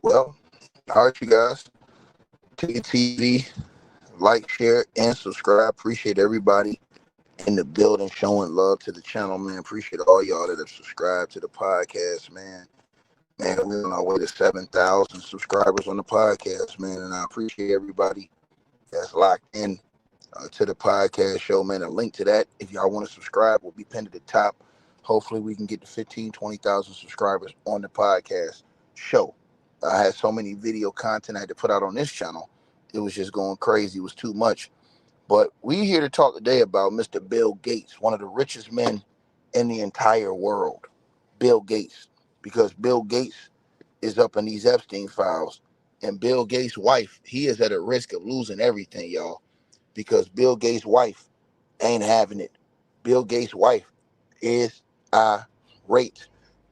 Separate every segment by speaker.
Speaker 1: Well, all right, you guys. Take it easy. Like, share, and subscribe. Appreciate everybody in the building showing love to the channel, man. Appreciate all y'all that have subscribed to the podcast, man. Man, we're on our way to 7,000 subscribers on the podcast, man. And I appreciate everybody that's locked in to the podcast show, man. A link to that, if y'all want to subscribe, will be pinned at the top. Hopefully, we can get to 15, 20,000 subscribers on the podcast show. I had so many video content I had to put out on this channel. It was just going crazy. It was too much. But we here to talk today about Mr. Bill Gates, one of the richest men in the entire world. Bill Gates. Because Bill Gates is up in these Epstein files. And Bill Gates' wife, he is at a risk of losing everything, y'all. Because Bill Gates' wife ain't having it. Bill Gates' wife is irate.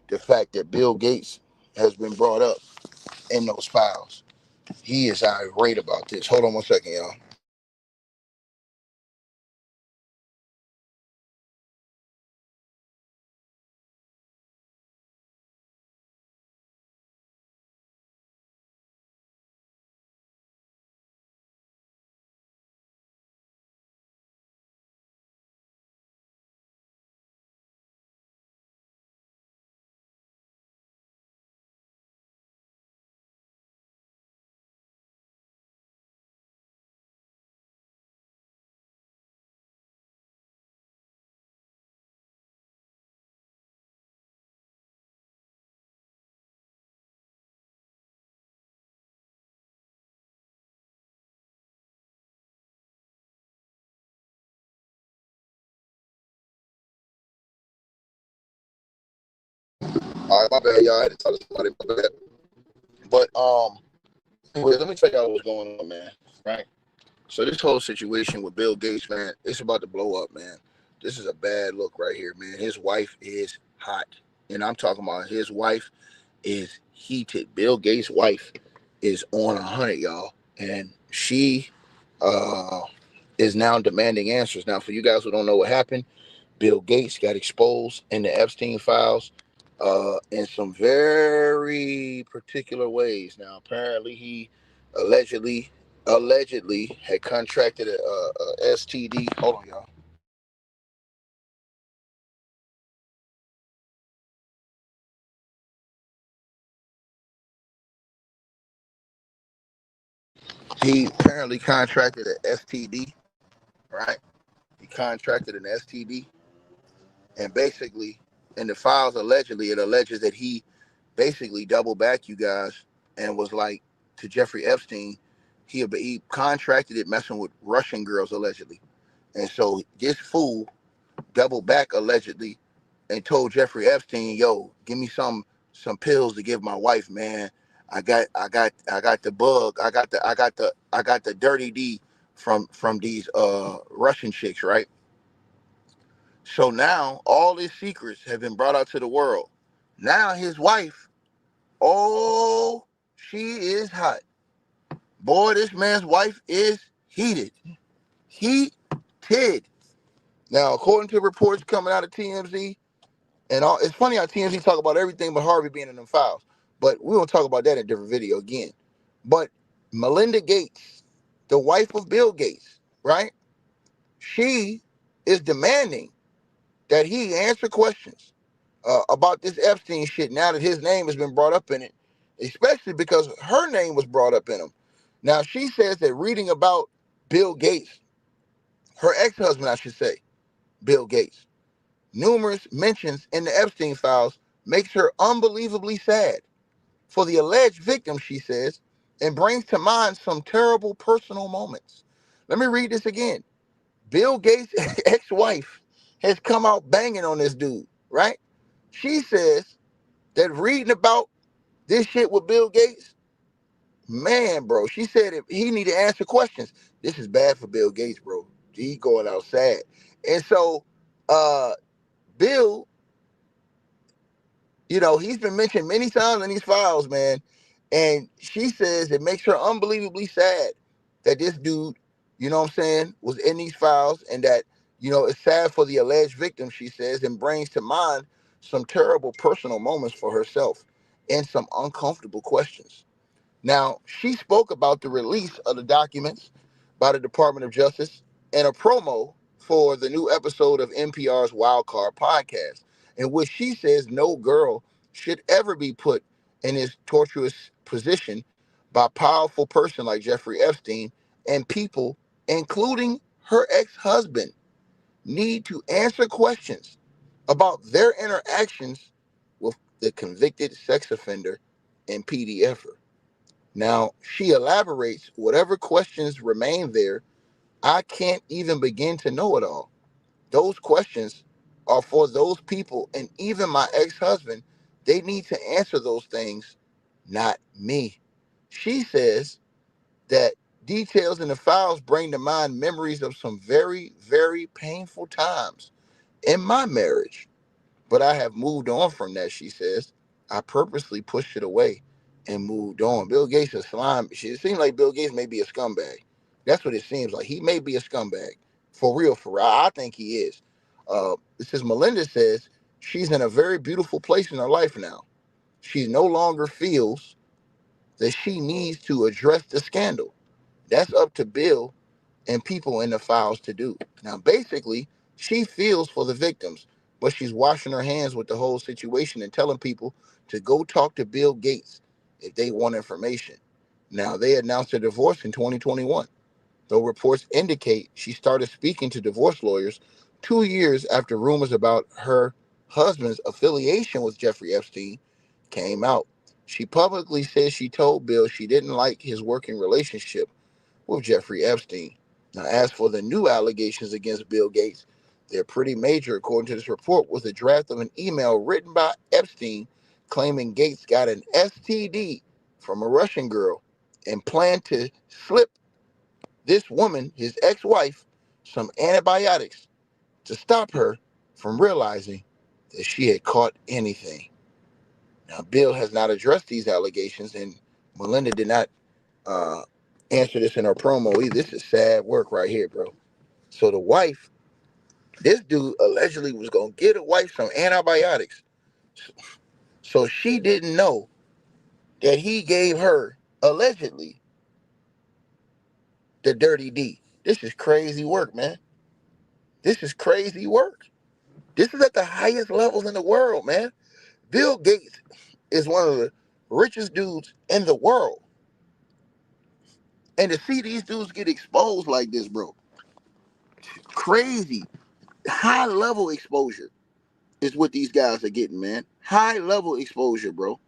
Speaker 1: The fact that Bill Gates has been brought up in those files. He is irate about this. Hold on one second, y'all. All right, my bad, y'all. I had to tell somebody my bad. But anyways, let me tell y'all what's going on, man. Right? So this whole situation with Bill Gates, man, it's about to blow up, man. This is a bad look right here, man. His wife is hot. And I'm talking about his wife is heated. Bill Gates' wife is on 100, y'all. And she uh is now demanding answers. Now, for you guys who don't know what happened, Bill Gates got exposed in the Epstein files in some very particular ways. Now, apparently, he allegedly had contracted a STD. Hold on, y'all. He apparently contracted an STD, right? He contracted an STD, and basically, in the files, allegedly, it alleges that he basically doubled back, you guys, and was like to Jeffrey Epstein. He contracted it messing with Russian girls allegedly, and so this fool doubled back allegedly and told Jeffrey Epstein, "Yo, give me some pills to give my wife, man. I got the bug. I got the dirty D from these Russian chicks, right?" So now all his secrets have been brought out to the world. Now his wife, oh, she is hot. Boy, this man's wife is heated. Heated. Now, according to reports coming out of TMZ, and all, it's funny how TMZ talk about everything but Harvey being in them files. But we're going to talk about that in a different video again. But Melinda Gates, the wife of Bill Gates, right? She is demanding that he answer questions about this Epstein shit now that his name has been brought up in it, especially because her name was brought up in them. Now, she says that reading about Bill Gates, her ex-husband, I should say, Bill Gates, numerous mentions in the Epstein files makes her unbelievably sad for the alleged victim, she says, and brings to mind some terrible personal moments. Let me read this again. Bill Gates' ex-wife has come out banging on this dude, right? She says that reading about this shit with Bill Gates, man, bro, she said if he need to answer questions. This is bad for Bill Gates, bro. He going out sad. And so Bill, he's been mentioned many times in these files, man. And she says it makes her unbelievably sad that this dude, you know what I'm saying, was in these files, and that, it's sad for the alleged victim, she says, and brings to mind some terrible personal moments for herself and some uncomfortable questions. Now, she spoke about the release of the documents by the Department of Justice in a promo for the new episode of NPR's Wildcard podcast, in which she says no girl should ever be put in this torturous position by a powerful person like Jeffrey Epstein, and people, including her ex-husband, need to answer questions about their interactions with the convicted sex offender and PDFer. Now, she elaborates whatever questions remain there. I can't even begin to know it all. Those questions are for those people, and even my ex husband, they need to answer those things, not me. She says that details in the files bring to mind memories of some very, very painful times in my marriage. But I have moved on from that, she says. I purposely pushed it away and moved on. Bill Gates is slime. It seems like Bill Gates may be a scumbag. That's what it seems like. He may be a scumbag. For real, for real. I think he is. It says Melinda says she's in a very beautiful place in her life now. She no longer feels that she needs to address the scandal. That's up to Bill and people in the files to do. Now, basically, she feels for the victims, but she's washing her hands with the whole situation and telling people to go talk to Bill Gates if they want information. Now, they announced a divorce in 2021, though reports indicate she started speaking to divorce lawyers 2 years after rumors about her husband's affiliation with Jeffrey Epstein came out. She publicly said she told Bill she didn't like his working relationship with Jeffrey Epstein. Now, as for the new allegations against Bill Gates, they're pretty major, according to this report, with a draft of an email written by Epstein claiming Gates got an STD from a Russian girl and planned to slip this woman, his ex-wife, some antibiotics to stop her from realizing that she had caught anything. Now, Bill has not addressed these allegations, and Melinda did not uh, answer this in her promo either. This is sad work right here, bro. So the wife, this dude allegedly was gonna get a wife some antibiotics, so she didn't know that he gave her allegedly the dirty D. This is crazy work, man. This is crazy work. This is at the highest levels in the world, man. Bill Gates is one of the richest dudes in the world, and to see these dudes get exposed like this, bro, crazy. High level exposure is what these guys are getting, man. High level exposure, bro.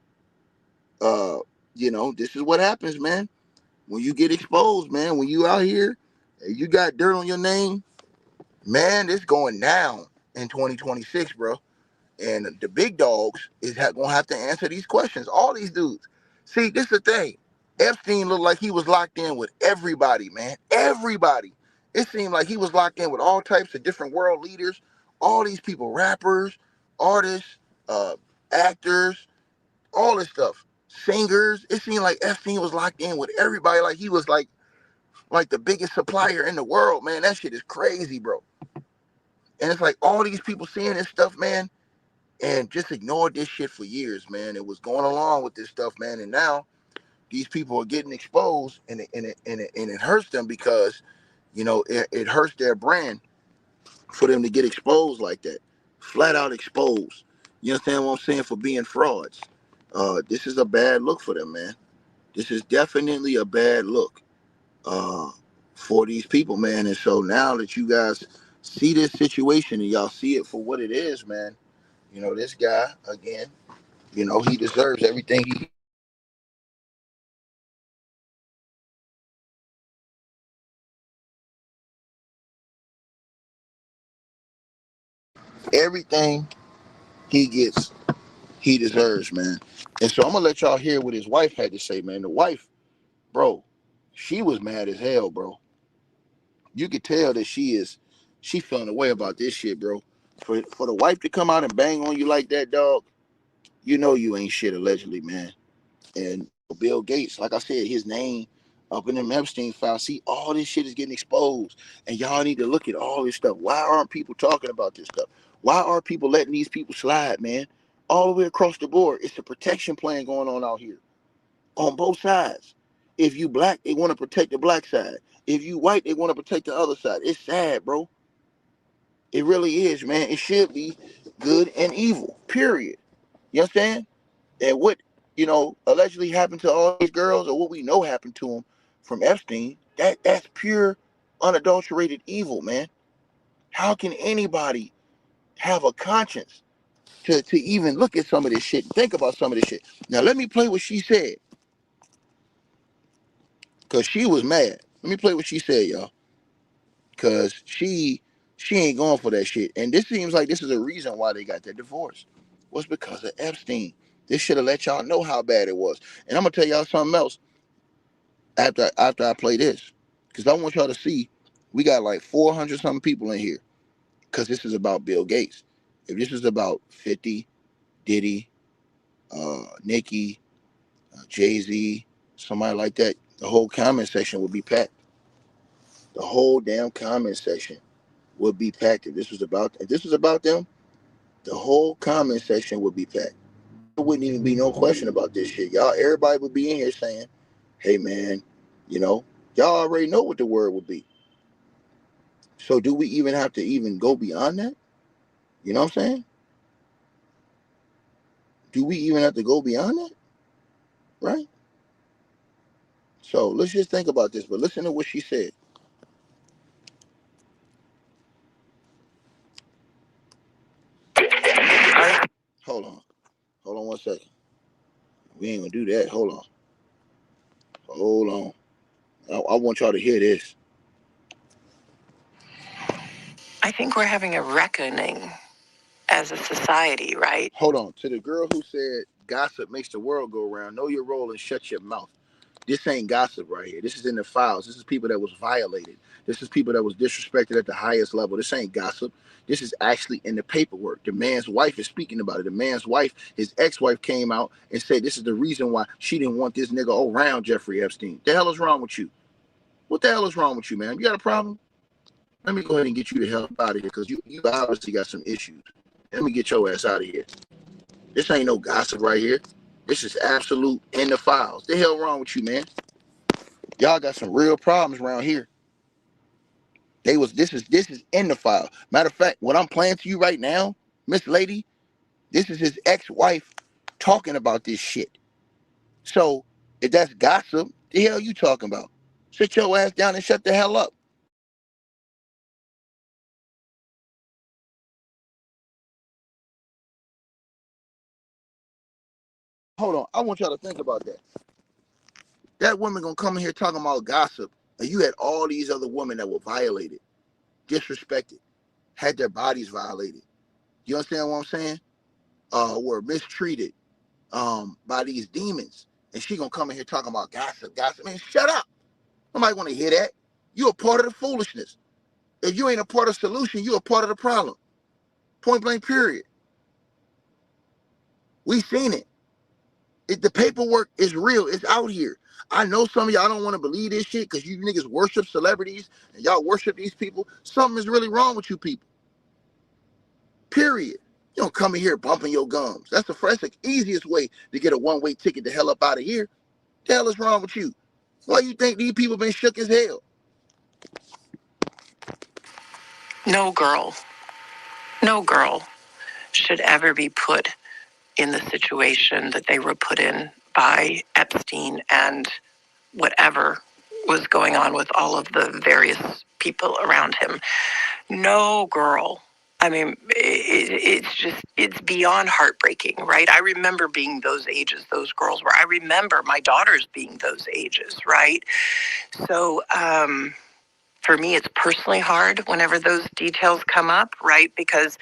Speaker 1: Uh, this is what happens, man. When you get exposed, man, when you out here and you got dirt on your name, man, it's going down in 2026, bro. And the big dogs is gonna have to answer these questions. All these dudes. See, this is the thing. Epstein looked like he was locked in with everybody, man. Everybody. It seemed like he was locked in with all types of different world leaders. All these people, rappers, artists, uh, actors, all this stuff. Singers. It seemed like Epstein was locked in with everybody. Like he was like the biggest supplier in the world, man. That shit is crazy, bro. And it's like all these people seeing this stuff, man, and just ignored this shit for years, man. It was going along with this stuff, man, and now these people are getting exposed, and it hurts them because, it hurts their brand for them to get exposed like that, flat out exposed. You understand what I'm saying? For being frauds. This is a bad look for them, man. This is definitely a bad look uh, for these people, man. And so now that you guys see this situation and y'all see it for what it is, man, this guy again. He deserves everything everything he gets, he deserves, man. And so I'm gonna let y'all hear what his wife had to say, man. The wife, bro, she was mad as hell, bro. You could tell that she feeling a way about this shit, bro. For the wife to come out and bang on you like that, dog, you ain't shit allegedly, man. And Bill Gates, like I said, his name up in them Epstein files. See, all this shit is getting exposed, and y'all need to look at all this stuff. Why aren't people talking about this stuff? Why are people letting these people slide, man? All the way across the board, it's a protection plan going on out here. on both sides. If you black, they want to protect the black side. If you white, they want to protect the other side. It's sad, bro. It really is, man. It should be good and evil, period. You understand? And what, allegedly happened to all these girls, or what we know happened to them from Epstein, that's pure, unadulterated evil, man. How can anybody have a conscience to even look at some of this shit and think about some of this shit? Now, let me play what she said, because she was mad. Let me play what she said, y'all, because she ain't going for that shit. And this seems like this is a reason why they got that divorce. Was because of Epstein. This should have let y'all know how bad it was. And I'm going to tell y'all something else after I play this, because I want y'all to see we got like 400 something people in here, because this is about Bill Gates. If this was about 50, Diddy, Nicki, Jay-Z, somebody like that, the whole comment section would be packed. The whole damn comment section would be packed. If this was about them, the whole comment section would be packed. There wouldn't even be no question about this shit. Y'all, everybody would be in here saying, hey man, y'all already know what the word would be. So do we even have to even go beyond that? You know what I'm saying? Do we even have to go beyond that? Right? So let's just think about this, but listen to what she said. Hold on. Hold on one second. We ain't gonna do that. Hold on. Hold on. I want y'all to hear this. I think we're having a reckoning as a society, right? Hold on. To the girl who said gossip makes the world go round, know your role and shut your mouth. This ain't gossip right here. This is in the files. This is people that was violated. This is people that was disrespected at the highest level. This ain't gossip. This is actually in the paperwork. The man's wife is speaking about it. The man's wife, his ex-wife, came out and said this is the reason why she didn't want this nigga around Jeffrey Epstein. The hell is wrong with you? What the hell is wrong with you, man? You got a problem? Let me go ahead and get you the hell out of here, because you obviously got some issues. Let me get your ass out of here. This ain't no gossip right here. This is absolute in the files. The hell wrong with you, man? Y'all got some real problems around here. This is in the file. Matter of fact, what I'm playing to you right now, Miss Lady, this is his ex-wife talking about this shit. So if that's gossip, the hell you talking about? Sit your ass down and shut the hell up. Hold on, I want y'all to think about that. That woman gonna come in here talking about gossip, and you had all these other women that were violated, disrespected, had their bodies violated. You understand what I'm saying? Were mistreated by these demons, and she gonna come in here talking about gossip. Man, shut up. Nobody want to hear that. You a part of the foolishness. If you ain't a part of the solution, you a part of the problem. Point blank, period. We seen it. The paperwork is real. It's out here. I know some of y'all don't want to believe this shit because you niggas worship celebrities and y'all worship these people. Something is really wrong with you people. Period. You don't come in here bumping your gums. That's the easiest way to get a one-way ticket the hell up out of here. The hell is wrong with you? Why you think these people been shook as hell? No girl should ever be put in the situation that they were put in by Epstein and whatever was going on with all of the various people around him. No girl. I mean, it's beyond heartbreaking, right? I remember being those ages, those girls were. I remember my daughters being those ages, right? So, for me, it's personally hard whenever those details come up, right? Because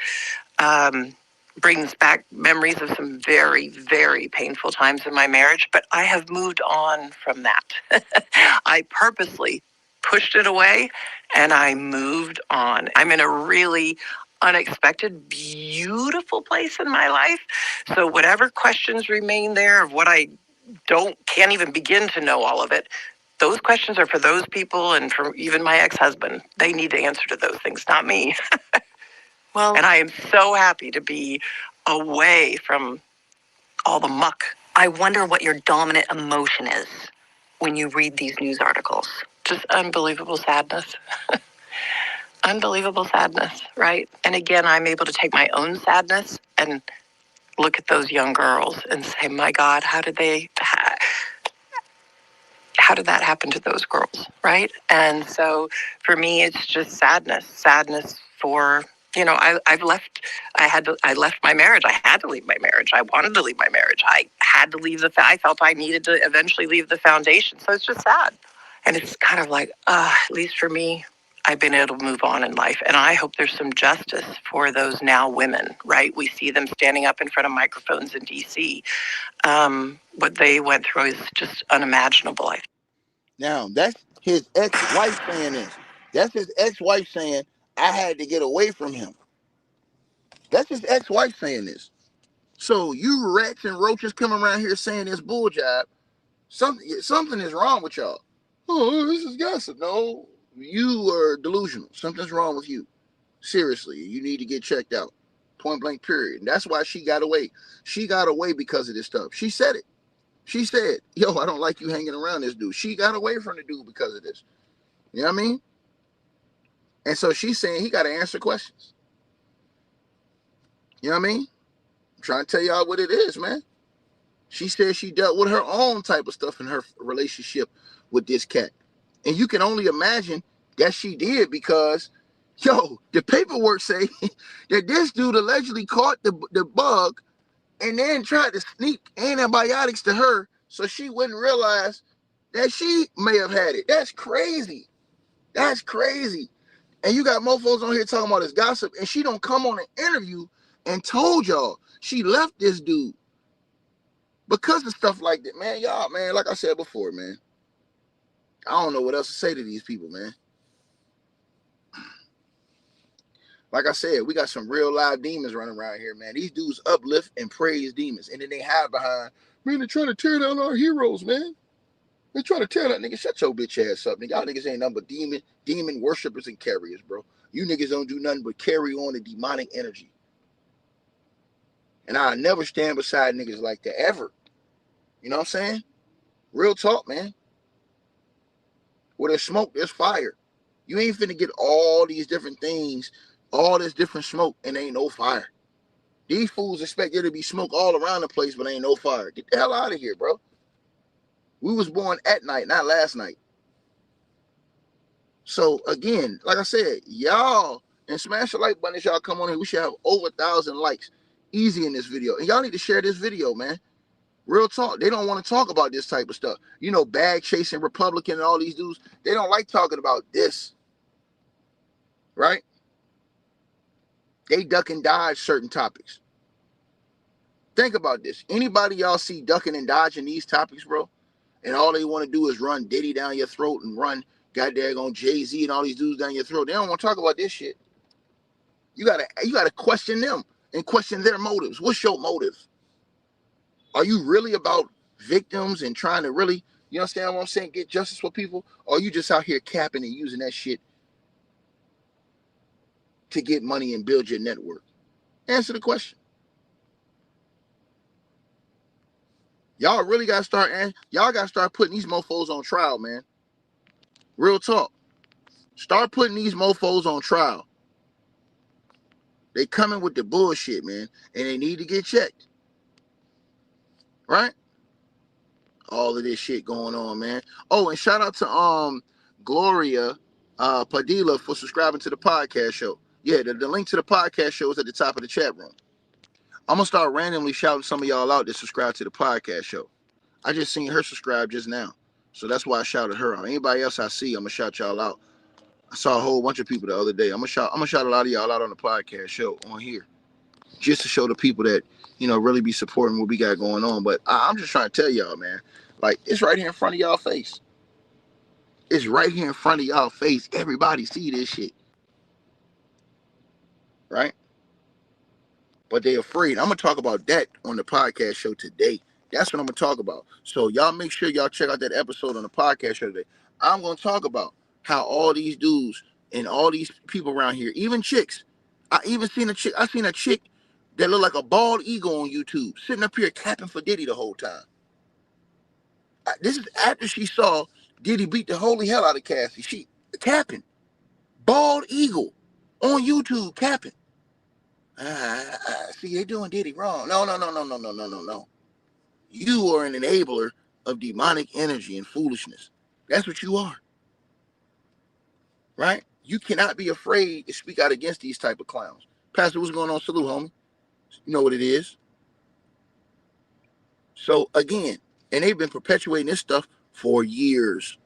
Speaker 1: brings back memories of some very, very painful times in my marriage, but I have moved on from that. I purposely pushed it away and I moved on. I'm in a really unexpected, beautiful place in my life. So whatever questions remain there of what I can't even begin to know all of it, those questions are for those people and for even my ex-husband. They need to answer to those things, not me. Well, and I am so happy to be away from all the muck.
Speaker 2: I wonder what your dominant emotion is when you read these news articles. Just unbelievable sadness. Unbelievable sadness, right? And again, I'm able to take my own sadness and look at those young girls and say, my God, how did that happen to those girls, right? And so for me, it's just sadness for, I left my marriage. I had to leave my marriage. I wanted to leave my marriage. I had to leave I felt I needed to eventually leave the foundation. So it's just sad. And it's kind of like, at least for me, I've been able to move on in life. And I hope there's some justice for those now women, right? We see them standing up in front of microphones in DC. What they went through is just unimaginable.
Speaker 1: Now, that's his ex-wife saying this. That's his ex-wife saying, I had to get away from him. That's his ex-wife saying this. So you rats and roaches come around here saying this bull job. Something is wrong with y'all. Oh, this is gossip. No, you are delusional. Something's wrong with you. Seriously, you need to get checked out. Point blank, period. And that's why she got away. She got away because of this stuff. She said it. She said, yo, I don't like you hanging around this dude. She got away from the dude because of this. You know what I mean? And so she's saying he got to answer questions. You know what I mean? I'm trying to tell y'all what it is, man. She said she dealt with her own type of stuff in her relationship with this cat. And you can only imagine that she did because, yo, the paperwork say that this dude allegedly caught the bug and then tried to sneak antibiotics to her so she wouldn't realize that she may have had it. That's crazy. That's crazy. And you got mofos on here talking about this gossip, and she don't come on an interview and told y'all she left this dude because of stuff like that. Man, y'all, man, like I said before, man, I don't know what else to say to these people, man. Like I said, we got some real live demons running around here, man. These dudes uplift and praise demons, and then they hide behind, man, they're trying to tear down our heroes, man. They're trying to tell that nigga, shut your bitch ass up, nigga. Y'all niggas ain't nothing but demon worshipers and carriers, bro. You niggas don't do nothing but carry on the demonic energy. And I'll never stand beside niggas like that, ever. You know what I'm saying? Real talk, man. Where there's smoke, there's fire. You ain't finna get all these different things, all this different smoke, and ain't no fire. These fools expect there to be smoke all around the place, but ain't no fire. Get the hell out of here, bro. We was born at night, not last night. So again, like I said, y'all, and smash the like button as y'all come on here. We should have over 1,000 likes easy in this video. And y'all need to share this video, man. Real talk. They don't want to talk about this type of stuff. You know, bag chasing Republican and all these dudes, they don't like talking about this. Right? They duck and dodge certain topics. Think about this. Anybody y'all see ducking and dodging these topics, bro? And all they want to do is run Diddy down your throat and run goddamn on Jay-Z and all these dudes down your throat. They don't want to talk about this shit. You gotta question them and question their motives. What's your motive? Are you really about victims and trying to really, you understand what I'm saying, get justice for people? Or are you just out here capping and using that shit to get money and build your network? Answer the question. Y'all really gotta start putting these mofos on trial, man. Real talk. Start putting these mofos on trial. They coming with the bullshit, man, and they need to get checked. Right? All of this shit going on, man. Oh, and shout out to Gloria Padilla for subscribing to the podcast show. Yeah, the link to the podcast show is at the top of the chat room. I'm gonna start randomly shouting some of y'all out that subscribe to the podcast show. I just seen her subscribe just now, so that's why I shouted her out. Anybody else I see, I'm gonna shout y'all out. I saw a whole bunch of people the other day. I'm gonna shout a lot of y'all out on the podcast show on here, just to show the people that, you know, really be supporting what we got going on. But I'm just trying to tell y'all, man, like, it's right here in front of y'all face. It's right here in front of y'all face. Everybody see this shit, right? But they afraid. I'm gonna talk about that on the podcast show today. That's what I'm gonna talk about. So y'all make sure y'all check out that episode on the podcast show today. I'm gonna talk about how all these dudes and all these people around here, even chicks. I even seen a chick. I seen a chick that look like a bald eagle on YouTube, sitting up here capping for Diddy the whole time. This is after she saw Diddy beat the holy hell out of Cassie. She capping. Bald eagle on YouTube capping. See, they're doing Diddy wrong. No. You are an enabler of demonic energy and foolishness. That's what you are. Right? You cannot be afraid to speak out against these type of clowns. Pastor, what's going on? Salute, homie. You know what it is. So again, and they've been perpetuating this stuff for years.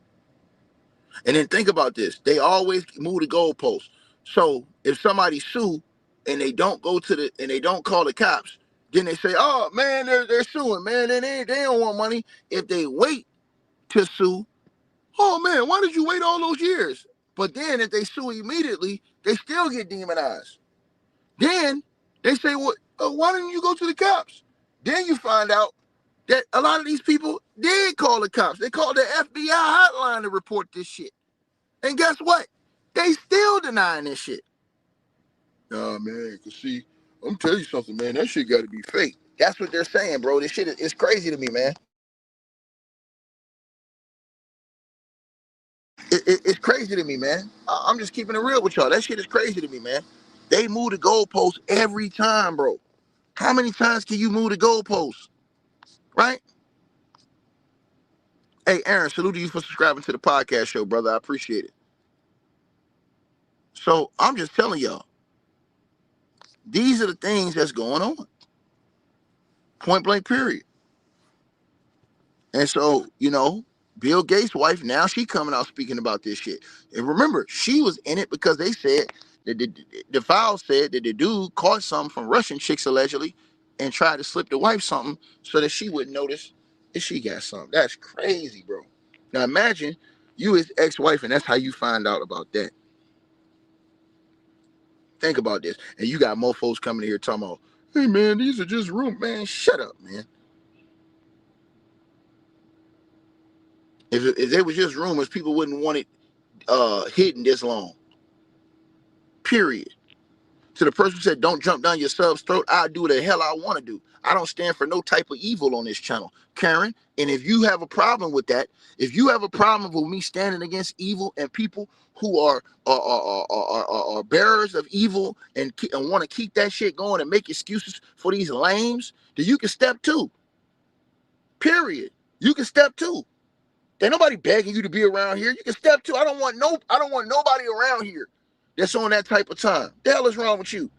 Speaker 1: And then think about this. They always move the goalposts. So if somebody sue and they don't go to and they don't call the cops, then they say, oh man, they're suing, man, and they don't want money. If they wait to sue, oh man, why did you wait all those years? But then if they sue immediately, they still get demonized. Then they say, well, why didn't you go to the cops? Then you find out that a lot of these people did call the cops. They called the FBI hotline to report this shit. And guess what? They still denying this shit. Nah, man, cause see, I'm telling you something, man. That shit got to be fake. That's what they're saying, bro. This shit is crazy to me, man. It's crazy to me, man. I'm just keeping it real with y'all. That shit is crazy to me, man. They move the goalposts every time, bro. How many times can you move the goalposts? Right? Hey, Aaron, salute to you for subscribing to the podcast show, brother. I appreciate it. So I'm just telling y'all, these are the things that's going on. Point blank, period. And so, you know, Bill Gates' wife, now she coming out speaking about this shit. And remember, she was in it because they said that the file said that the dude caught something from Russian chicks allegedly and tried to slip the wife something so that she wouldn't notice if she got something. That's crazy, bro. Now imagine you his ex-wife and that's how you find out about that. Think about this. And you got mofos coming here talking about, hey man, these are just rumors. Man, shut up, man. If they was just rumors, people wouldn't want it hidden this long. Period. To the person who said don't jump down your sub's throat, I'll do the hell I want to do. I don't stand for no type of evil on this channel, Karen. And if you have a problem with that, if you have a problem with me standing against evil and people who are bearers of evil and want to keep that shit going and make excuses for these lames, then you can step two. Period. You can step two. Ain't nobody begging you to be around here. You can step two. I don't want nobody around here that's on that type of time. The hell is wrong with you?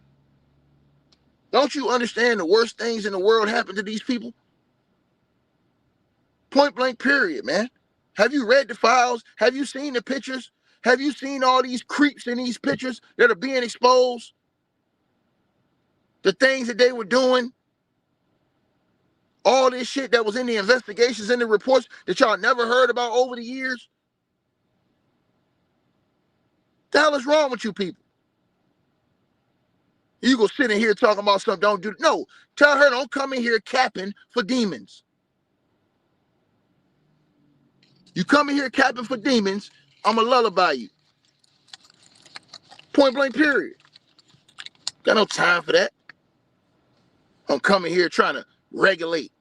Speaker 1: Don't you understand the worst things in the world happen to these people? Point blank, period, man. Have you read the files? Have you seen the pictures? Have you seen all these creeps in these pictures that are being exposed? The things that they were doing? All this shit that was in the investigations and the reports that y'all never heard about over the years? The hell is wrong with you people? You go sit in here talking about something, don't do. No, tell her don't come in here capping for demons. You come in here capping for demons, I'm a lullaby you. Point blank, period. Got no time for that. I'm coming here trying to regulate.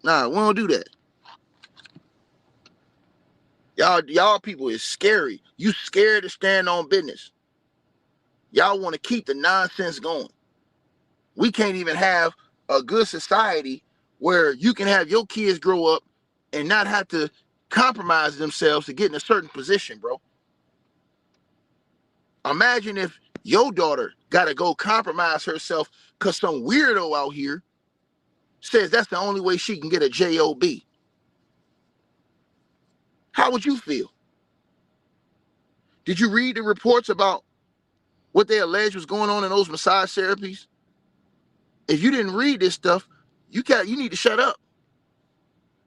Speaker 1: Nah, we don't do that. Y'all people is scary. You scared to stand on business. Y'all want to keep the nonsense going. We can't even have a good society where you can have your kids grow up and not have to compromise themselves to get in a certain position, bro. Imagine if your daughter got to go compromise herself because some weirdo out here says that's the only way she can get a job. How would you feel? Did you read the reports about what they alleged was going on in those massage therapies? If you didn't read this stuff, you need to shut up.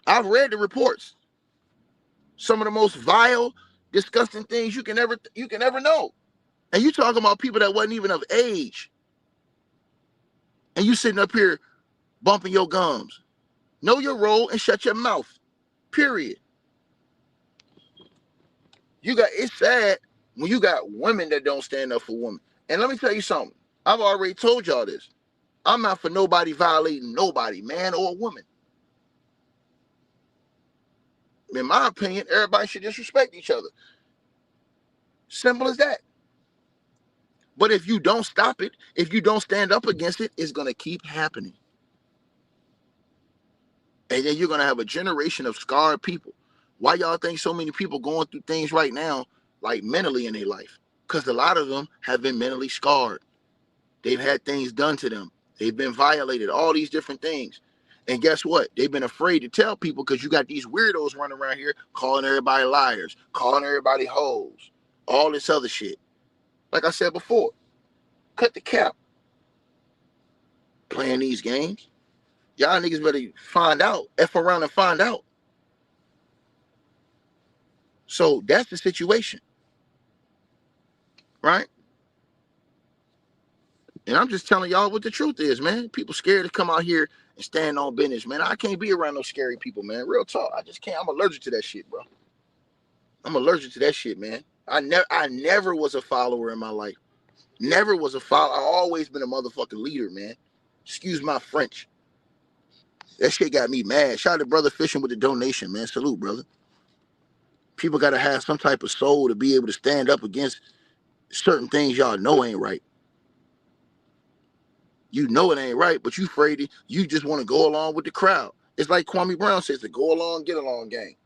Speaker 1: I've read the reports. Some of the most vile, disgusting things you can ever know. And you talking about people that wasn't even of age. And you sitting up here bumping your gums. Know your role and shut your mouth. Period. It's sad when you got women that don't stand up for women. And let me tell you something. I've already told y'all this. I'm not for nobody violating nobody, man or woman. In my opinion, everybody should just respect each other. Simple as that. But if you don't stop it, if you don't stand up against it, it's going to keep happening. And then you're going to have a generation of scarred people. Why y'all think so many people going through things right now, like mentally in their life? Because a lot of them have been mentally scarred. They've had things done to them. They've been violated, all these different things. And guess what? They've been afraid to tell people because you got these weirdos running around here calling everybody liars, calling everybody hoes, all this other shit. Like I said before, cut the cap playing these games. Y'all niggas better find out, F around and find out. So that's the situation, right? And I'm just telling y'all what the truth is, man. People scared to come out here and stand on business, man. I can't be around those scary people, man. Real talk. I just can't. I'm allergic to that shit, bro. I'm allergic to that shit, man. I never was a follower in my life. Never was a follower. I always been a motherfucking leader, man. Excuse my French. That shit got me mad. Shout out to Brother Fishing with the donation, man. Salute, brother. People got to have some type of soul to be able to stand up against certain things y'all know ain't right. You know it ain't right, but you afraid you just want to go along with the crowd. It's like Kwame Brown says, the go along, get along game.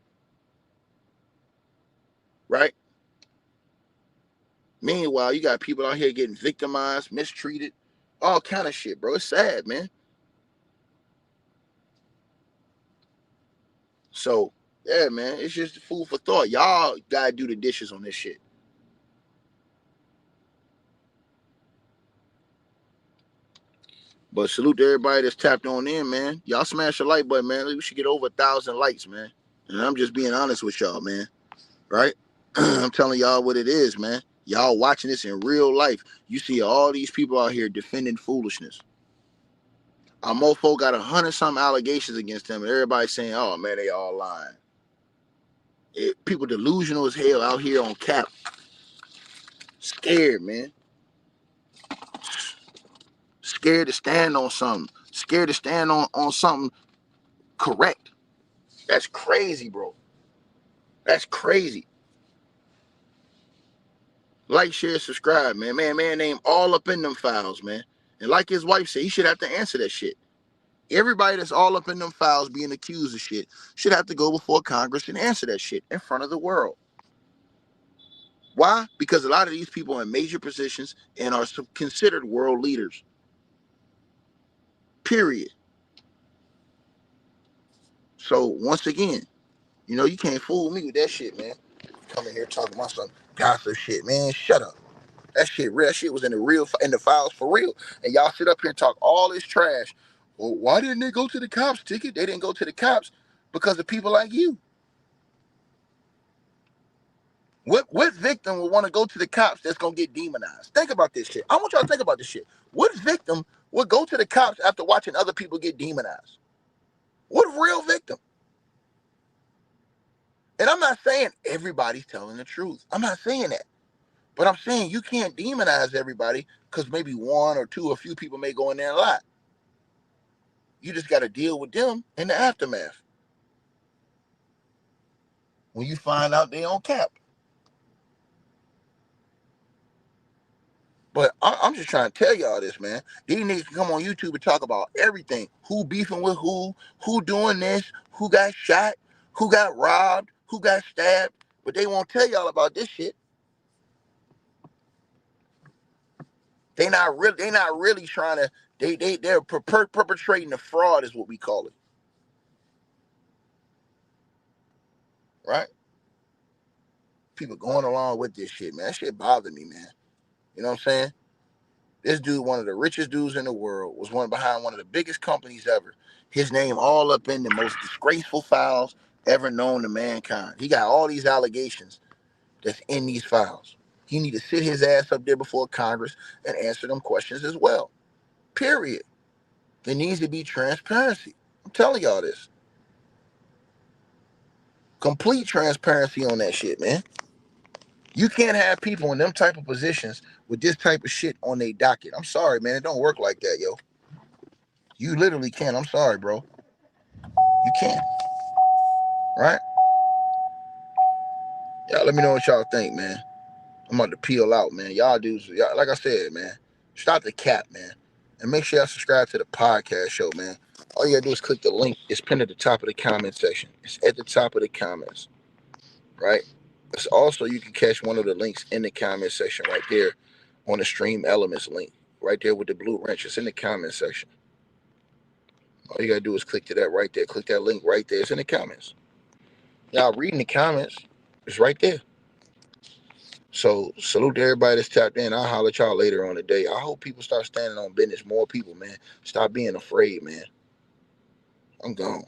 Speaker 1: Right? Meanwhile, you got people out here getting victimized, mistreated, all kind of shit, bro. It's sad, man. So, yeah, man, it's just food for thought. Y'all gotta do the dishes on this shit. But salute to everybody that's tapped on in, man. Y'all smash the like button, man. We should get over 1,000 likes, man. And I'm just being honest with y'all, man. Right? I'm telling y'all what it is, man. Y'all watching this in real life. You see all these people out here defending foolishness. Our mofo got 100-something allegations against them, and everybody saying, "Oh man, they all lying." People delusional as hell out here on cap, scared, man. Scared to stand on something. Scared to stand on something correct. That's crazy, bro. That's crazy. Like, share, subscribe, man. Man, name all up in them files, man. And like his wife said, he should have to answer that shit. Everybody that's all up in them files being accused of shit should have to go before Congress and answer that shit in front of the world. Why? Because a lot of these people are in major positions and are considered world leaders. Period. So once again, you can't fool me with that shit, man. Coming here talking about some gossip shit, man. Shut up. That shit real. That shit was in the files for real. And y'all sit up here and talk all this trash. Well, why didn't they go to the cops? Ticket? They didn't go to the cops because of people like you. What victim would want to go to the cops that's gonna get demonized? Think about this shit. I want y'all to think about this shit. What victim would go to the cops after watching other people get demonized? What real victim? And I'm not saying everybody's telling the truth. I'm not saying that. But I'm saying you can't demonize everybody because maybe one or two or few people may go in there and lie. You just got to deal with them in the aftermath. When you find out they on cap. But I'm just trying to tell y'all this, man. These niggas can come on YouTube and talk about everything. Who beefing with who doing this, who got shot, who got robbed, who got stabbed. But they won't tell y'all about this shit. They're not really trying to, they're perpetrating the fraud is what we call it. Right? People going along with this shit, man. That shit bothered me, man. You know what I'm saying? This dude, one of the richest dudes in the world, was one behind one of the biggest companies ever. His name all up in the most disgraceful files ever known to mankind. He got all these allegations that's in these files. He need to sit his ass up there before Congress and answer them questions as well. Period. There needs to be transparency. I'm telling y'all this. Complete transparency on that shit, man. You can't have people in them type of positions with this type of shit on their docket. I'm sorry, man. It don't work like that, yo. You literally can't. I'm sorry, bro. You can't. Right? Y'all let me know what y'all think, man. I'm about to peel out, man. Y'all dudes, y'all, like I said, man, stop the cap, man. And make sure y'all subscribe to the podcast show, man. All you gotta do is click the link. It's pinned at the top of the comment section. It's at the top of the comments, right? It's also, you can catch one of the links in the comment section right there on the Stream Elements link, right there with the blue wrench. It's in the comment section. All you gotta do is click to that right there. Click that link right there. It's in the comments. Y'all reading the comments. It's right there. So salute to everybody that's tapped in. I'll holler at y'all later on the day. I hope people start standing on business. More people, man. Stop being afraid, man. I'm gone.